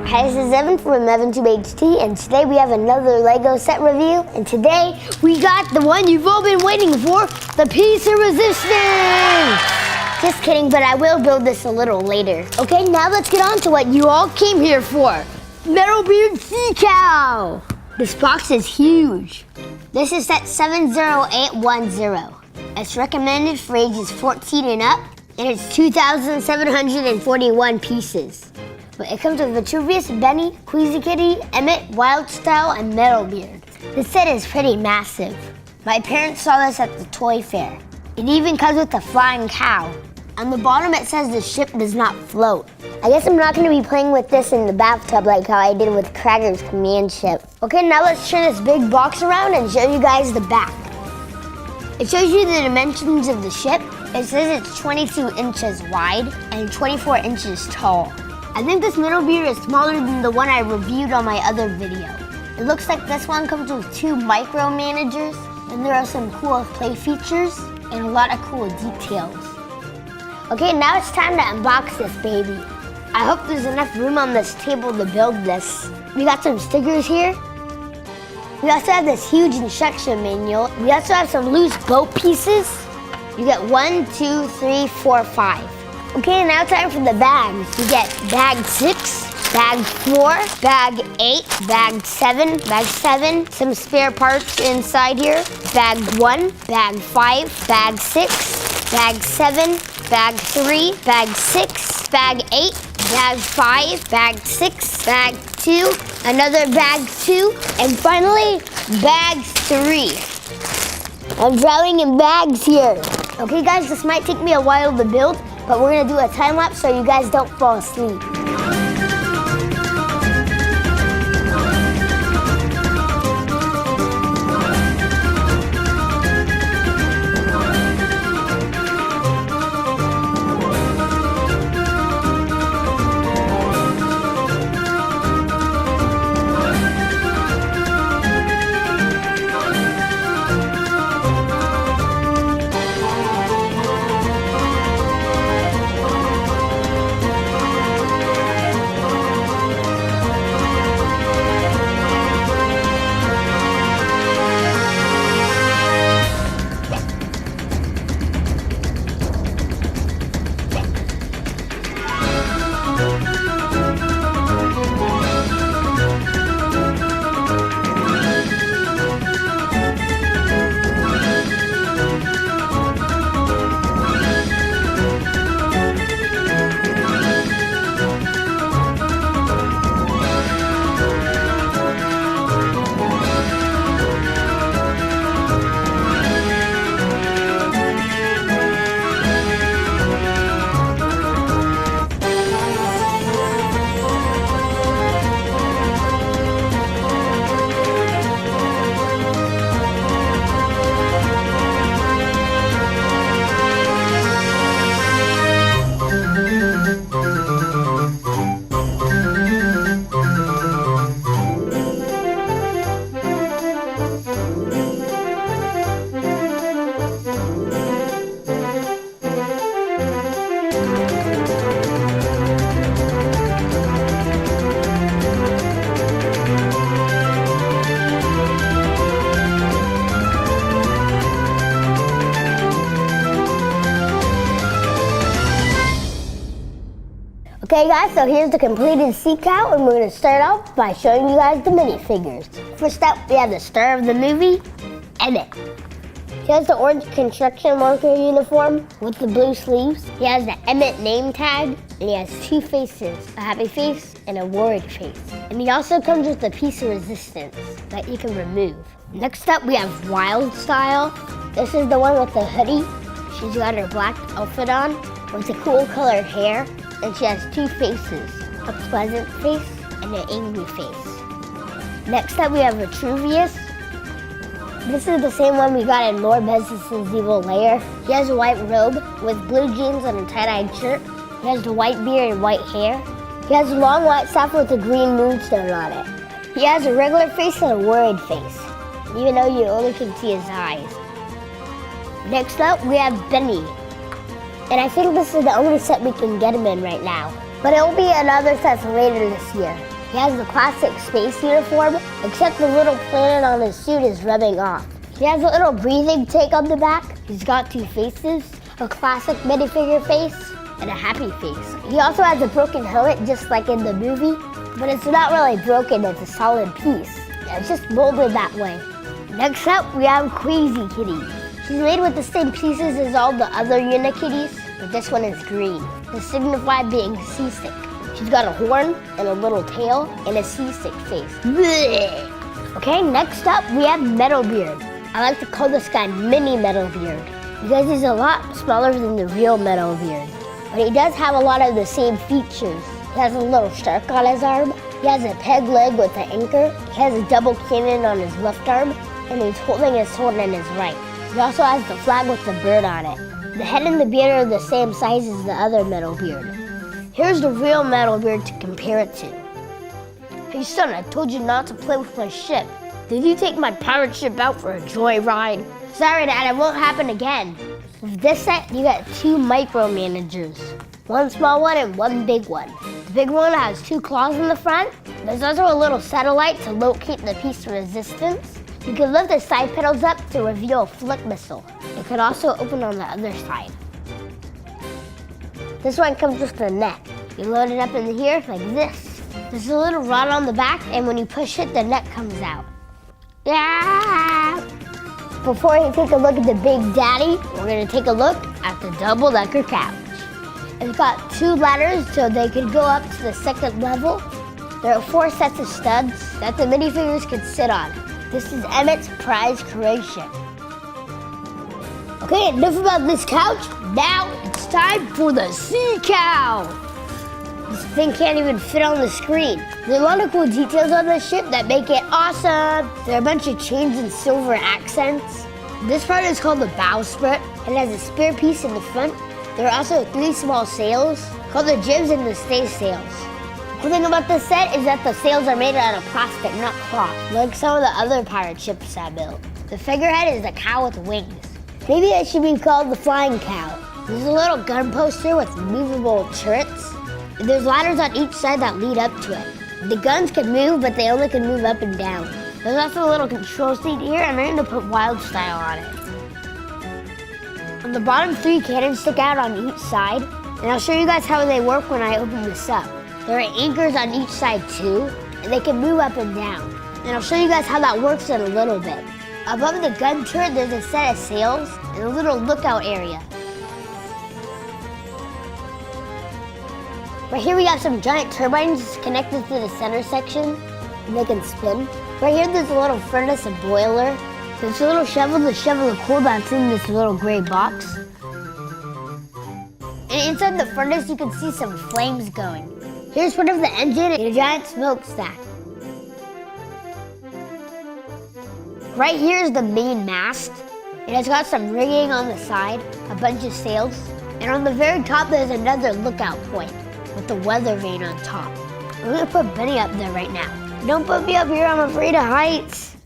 Hi, this is Evan from EvanTubeHD, and today we have another Lego set review. And today we got the one you've all been waiting for, the piece of resistance. Just kidding, but I will build this a little later. Okay, now let's get on to what you all came here for. MetalBeard's decal. This box is huge. This is set 70810. It's recommended for ages 14 and up, and it's 2,741 pieces. But it comes with Vitruvius, Benny, Queasy Kitty, Emmet, Wyldstyle, and MetalBeard. This set is pretty massive. My parents saw this at the toy fair. It even comes with a flying cow. On the bottom it says the ship does not float. I guess I'm not going to be playing with this in the bathtub like how I did with Krager's command ship. Okay, now let's turn this big box around and show you guys the back. It shows you the dimensions of the ship. It says it's 22 inches wide and 24 inches tall. I think this MetalBeard is smaller than the one I reviewed on my other video. It looks like this one comes with 2 micro managers, and there are some cool play features and a lot of cool details. Okay, now it's time to unbox this baby. I hope there's enough room on this table to build this. We got some stickers here. We also have this huge instruction manual. We also have some loose boat pieces. You get 1, 2, 3, 4, 5. Okay, now time for the bags. You get bag 6, bag 4, bag 8, bag 7, some spare parts inside here, bag 1, bag 5, bag 6, bag 7, bag 3, bag 6, bag 8, bag 5, bag 6, bag 2, another bag 2, and finally, bag 3. I'm drowning in bags here. Okay guys, this might take me a while to build, but we're gonna do a time lapse so you guys don't fall asleep. Okay guys, so here's the completed decal, and we're going to start off by showing you guys the minifigures. First up, we have the star of the movie, Emmet. He has the orange construction worker uniform with the blue sleeves. He has the Emmet name tag, and he has 2 faces, a happy face and a worried face. And he also comes with a piece of resistance that you can remove. Next up, we have Wyldstyle. This is the one with the hoodie. She's got her black outfit on with the cool colored hair. And she has 2 faces, a pleasant face and an angry face. Next up we have Vitruvius. This is the same one we got in Lord Bezos' evil lair. He has a white robe with blue jeans and a tie-dyed shirt. He has the white beard and white hair. He has a long white staff with a green moonstone on it. He has a regular face and a worried face, even though you only can see his eyes. Next up we have Benny. And I think this is the only set we can get him in right now. But it will be another set later this year. He has the classic space uniform, except the little planet on his suit is rubbing off. He has a little breathing tank on the back. He's got 2 faces, a classic minifigure face and a happy face. He also has a broken helmet just like in the movie, but it's not really broken, it's a solid piece. It's just molded that way. Next up, we have Queasy Kitty. She's made with the same pieces as all the other Unikitties, but this one is green to signify being seasick. She's got a horn and a little tail and a seasick face. Blech. Okay, next up we have MetalBeard. I like to call this guy Mini MetalBeard because he's a lot smaller than the real MetalBeard. But he does have a lot of the same features. He has a little shark on his arm. He has a peg leg with an anchor. He has a double cannon on his left arm, and he's holding his sword in his right. He also has the flag with the bird on it. The head and the beard are the same size as the other MetalBeard. Here's the real MetalBeard to compare it to. Hey son, I told you not to play with my ship. Did you take my pirate ship out for a joyride? Sorry Dad, it won't happen again. With this set, you got 2 micromanagers. 1 small one and 1 big one. The big one has 2 claws in the front. There's also a little satellite to locate the piece of resistance. You can lift the side pedals up to reveal a flint missile. It could also open on the other side. This one comes with the net. You load it up in here like this. There's a little rod on the back, and when you push it, the net comes out. Yeah! Before you take a look at the Big Daddy, we're gonna take a look at the double-decker couch. It's got 2 ladders so they can go up to the 2nd level. There are 4 sets of studs that the minifigures can sit on. This is Emmet's prize creation. Okay, enough about this couch. Now it's time for the sea cow. This thing can't even fit on the screen. There are a lot of cool details on this ship that make it awesome. There are a bunch of chains and silver accents. This part is called the bowsprit. It has a spare piece in the front. There are also 3 small sails called the jibs and the stay sails. The cool thing about this set is that the sails are made out of plastic, not cloth, like some of the other pirate ships I built. The figurehead is a cow with wings. Maybe it should be called the flying cow. There's a little gun poster with movable turrets. There's ladders on each side that lead up to it. The guns can move, but they only can move up and down. There's also a little control seat here, and I'm gonna put Wyldstyle on it. On the bottom, 3 cannons stick out on each side, and I'll show you guys how they work when I open this up. There are anchors on each side too, and they can move up and down. And I'll show you guys how that works in a little bit. Above the gun turret, there's a set of sails and a little lookout area. Right here we got some giant turbines connected to the center section, and they can spin. Right here there's a little furnace and boiler. There's a little shovel to shovel the coal that's in this little gray box. And inside the furnace you can see some flames going. Here's part of the engine and a giant smokestack. Right here is the main mast. It has got some rigging on the side, a bunch of sails, and on the very top there's another lookout point with the weather vane on top. I'm gonna put Benny up there right now. Don't put me up here, I'm afraid of heights.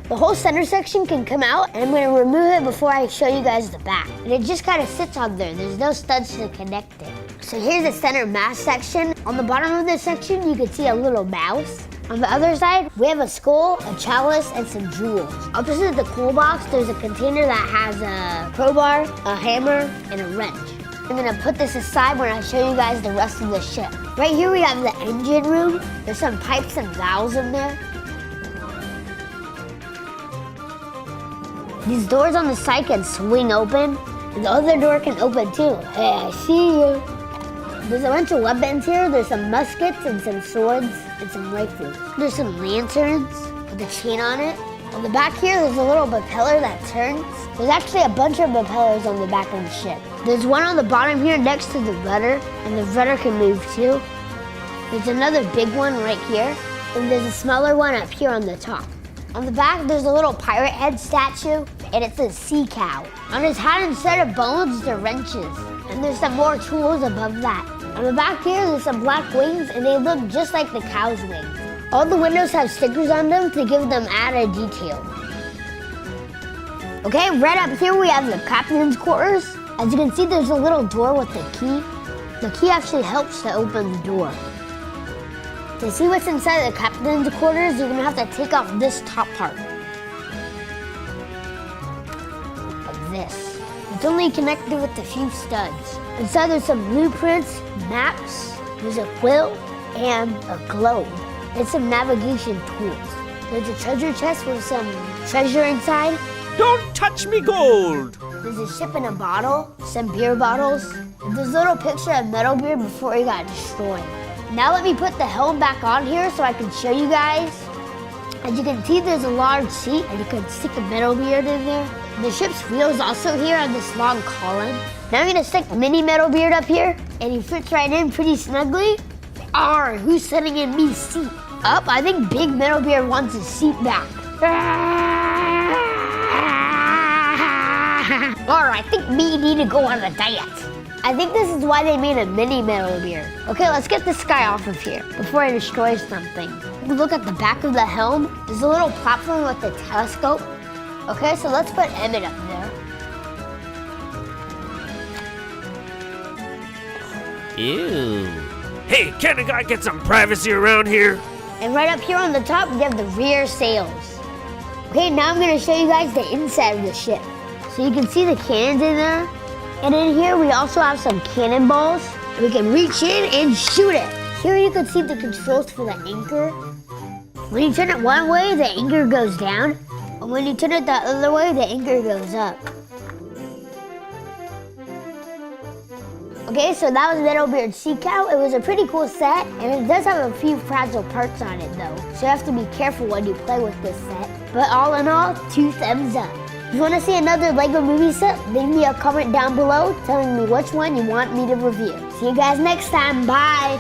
The whole center section can come out, and I'm gonna remove it before I show you guys the back. And it just kind of sits on there. There's no studs to connect it. So here's the center mast section. On the bottom of this section, you can see a little mouse. On the other side, we have a skull, a chalice, and some jewels. Opposite the cool box, there's a container that has a crowbar, a hammer, and a wrench. I'm gonna put this aside when I show you guys the rest of the ship. Right here we have the engine room. There's some pipes and valves in there. These doors on the side can swing open, and the other door can open too. Hey, I see you. There's a bunch of weapons here. There's some muskets and some swords and some rifles. There's some lanterns with a chain on it. On the back here, there's a little propeller that turns. There's actually a bunch of propellers on the back of the ship. There's one on the bottom here next to the rudder, and the rudder can move too. There's another big one right here, and there's a smaller one up here on the top. On the back, there's a little pirate head statue, and it says Sea Cow. On his hat, instead of bones, they're wrenches. And there's some more tools above that. On the back here, there's some black wings, and they look just like the cow's wings. All the windows have stickers on them to give them added detail. Okay, right up here we have the captain's quarters. As you can see, there's a little door with the key. The key actually helps to open the door. To see what's inside the captain's quarters, you're gonna have to take off this top part. Like this. It's only connected with a few studs. Inside there's some blueprints, maps, there's a quill, and a globe. And some navigation tools. There's a treasure chest with some treasure inside. Don't touch me gold! There's a ship in a bottle, some beer bottles. And there's a little picture of MetalBeard before he got destroyed. Now let me put the helm back on here so I can show you guys. As you can see, there's a large seat and you can stick a MetalBeard in there. And the ship's wheel is also here on this long column. Now I'm gonna stick mini MetalBeard up here and he fits right in pretty snugly. Arr, who's sitting in me's seat? Up, I think big MetalBeard wants his seat back. Or I think me need to go on a diet. I think this is why they made a mini MetalBeard. Okay, let's get this guy off of here before I destroy something. Look at the back of the helm. There's a little platform with a telescope. Okay, so let's put Emmet up there. Ew. Hey, can a guy get some privacy around here? And right up here on the top, we have the rear sails. Okay, now I'm gonna show you guys the inside of the ship. So you can see the cannons in there. And in here, we also have some cannonballs. We can reach in and shoot it. Here you can see the controls for the anchor. When you turn it one way, the anchor goes down. And when you turn it the other way, the anchor goes up. Okay, so that was MetalBeard's Sea Cow. It was a pretty cool set, and it does have a few fragile parts on it though. So you have to be careful when you play with this set. But all in all, 2 thumbs up. If you want to see another LEGO movie set, leave me a comment down below telling me which one you want me to review. See you guys next time, bye!